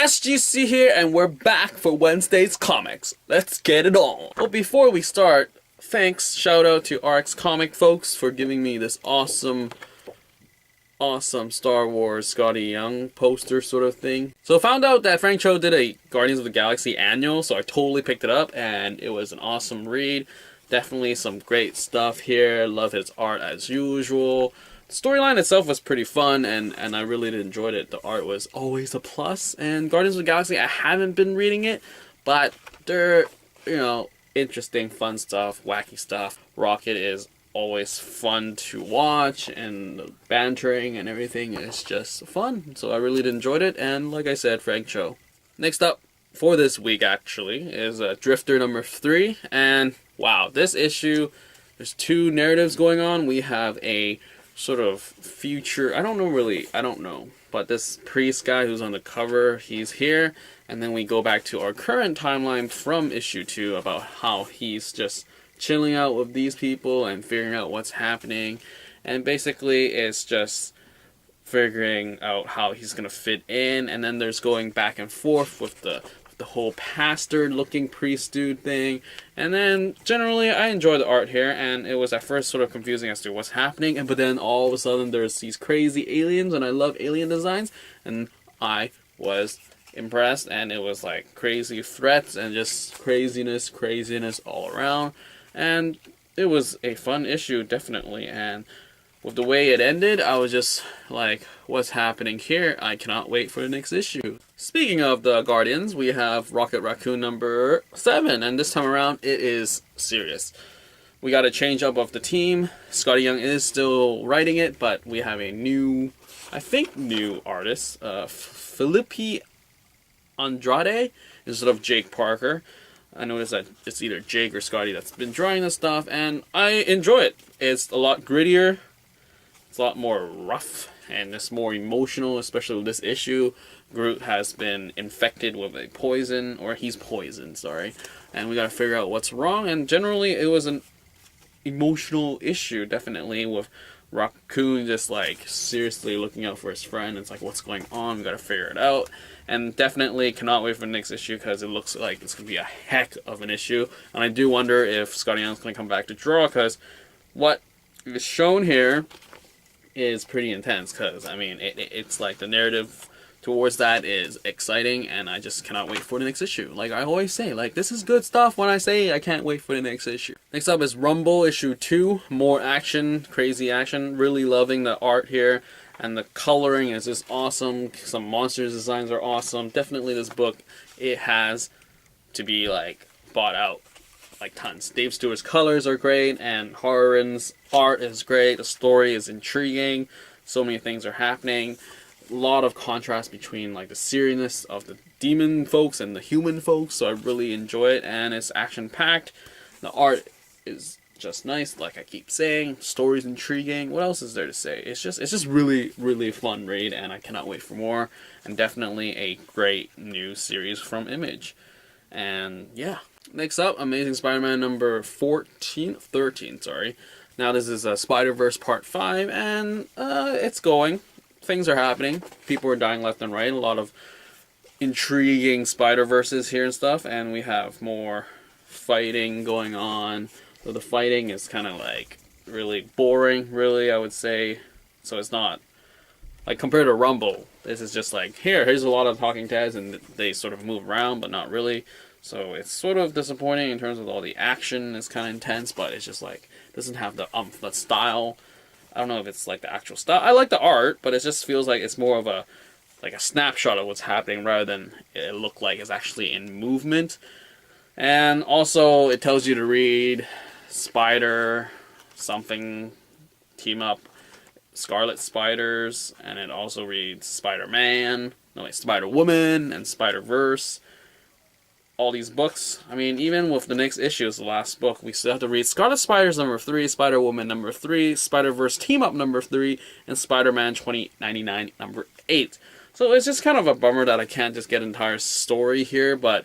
SGC here, and we're back for Wednesday's comics. Let's get it on. But before we start, thanks, shout out to RX Comic folks for giving me this awesome Star Wars Skottie Young poster sort of thing. So I found out that Frank Cho did a Guardians of the Galaxy annual, so I totally picked it up, and it was an awesome read. Definitely some great stuff here. Love his art as usual. The storyline itself was pretty fun, and I really enjoyed it. The art was always a plus. And Guardians of the Galaxy, I haven't been reading it, but they're, interesting, fun stuff, wacky stuff. Rocket is always fun to watch, and the bantering and everything is just fun. So I really enjoyed it, and like I said, Frank Cho. Next up for this week, actually, is Drifter number 3, and wow, this issue, there's two narratives going on. We have a sort of future, I don't know, but this priest guy who's on the cover, he's here, and then we go back to our current timeline from issue 2 about how he's just chilling out with these people and figuring out what's happening, and basically it's just figuring out how he's gonna fit in, and then there's going back and forth with the whole pastor looking priest dude thing. And then generally I enjoy the art here, and it was at first sort of confusing as to what's happening, but then all of a sudden there's these crazy aliens, and I love alien designs, and I was impressed, and it was like crazy threats and just craziness all around, and it was a fun issue, definitely. And with the way it ended, I was just like, what's happening here? I cannot wait for the next issue. Speaking of the Guardians, we have Rocket Raccoon number 7, and this time around it is serious. We got a change up of the team. Skottie Young is still writing it, but we have a new artist, Filipe Andrade, instead of Jake Parker. I noticed that it's either Jake or Skottie that's been drawing this stuff, and I enjoy it. It's a lot grittier. It's a lot more rough, and it's more emotional, especially with this issue. Groot has been infected with a poison, or he's poisoned, sorry. And we gotta figure out what's wrong, and generally it was an emotional issue, definitely, with Raccoon just like seriously looking out for his friend. It's like, what's going on? We gotta figure it out. And definitely cannot wait for the next issue, because it looks like it's gonna be a heck of an issue. And I do wonder if Skottie Young's gonna come back to draw, because what is shown here is pretty intense, because I mean it's like the narrative towards that is exciting, and I just cannot wait for the next issue. Like I always say, like, this is good stuff when I say I can't wait for the next issue. Next up is Rumble issue 2, more action, crazy action. Really loving the art here, and the coloring is just awesome. Some monsters designs are awesome. Definitely this book, it has to be like bought out like tons. Dave Stewart's colors are great, and Harren's art is great. The story is intriguing. So many things are happening. A lot of contrast between like the seriousness of the demon folks and the human folks, so I really enjoy it, and it's action packed. The art is just nice, like I keep saying. Story's intriguing. What else is there to say? It's just really fun read, and I cannot wait for more. And definitely a great new series from Image. And yeah. Next up, Amazing Spider-Man number 13, sorry. Now this is SpiderVerse Part 5, and it's going. Things are happening. People are dying left and right. A lot of intriguing Spider-Verses here and stuff, and we have more fighting going on. So the fighting is kind of like really boring, really, I would say. So it's not like compared to Rumble. This is just like, here's a lot of talking heads, and they sort of move around, but not really. So it's sort of disappointing in terms of all the action. It's kind of intense, but it's just like, doesn't have the style. I don't know if it's like the actual style. I like the art, but it just feels like it's more of a snapshot of what's happening rather than it look like it's actually in movement. And also, it tells you to read Spider something team up Scarlet Spiders, and it also reads Spider-Woman and Spider-Verse. All these books. I mean, even with the next issue is the last book, we still have to read Scarlet Spiders number 3, Spider-Woman number 3, Spider-Verse Team Up number 3, and Spider-Man 2099 number 8. So it's just kind of a bummer that I can't just get an entire story here, but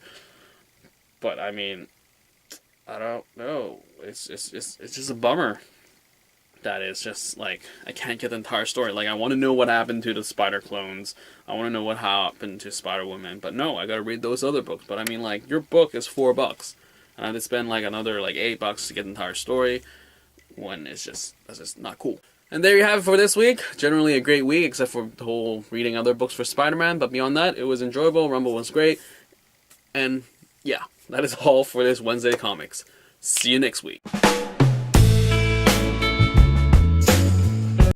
I mean, I don't know. It's just a bummer. that is just like, I can't get the entire story. Like, I want to know what happened to the Spider clones. I want to know what happened to Spider-Woman. But no, I gotta read those other books. But I mean, like, your book is $4. And I had to spend like another like $8 to get the entire story. When that's just not cool. And there you have it for this week. Generally a great week, except for the whole reading other books for Spider-Man. But beyond that, it was enjoyable. Rumble was great. And yeah, that is all for this Wednesday Comics. See you next week.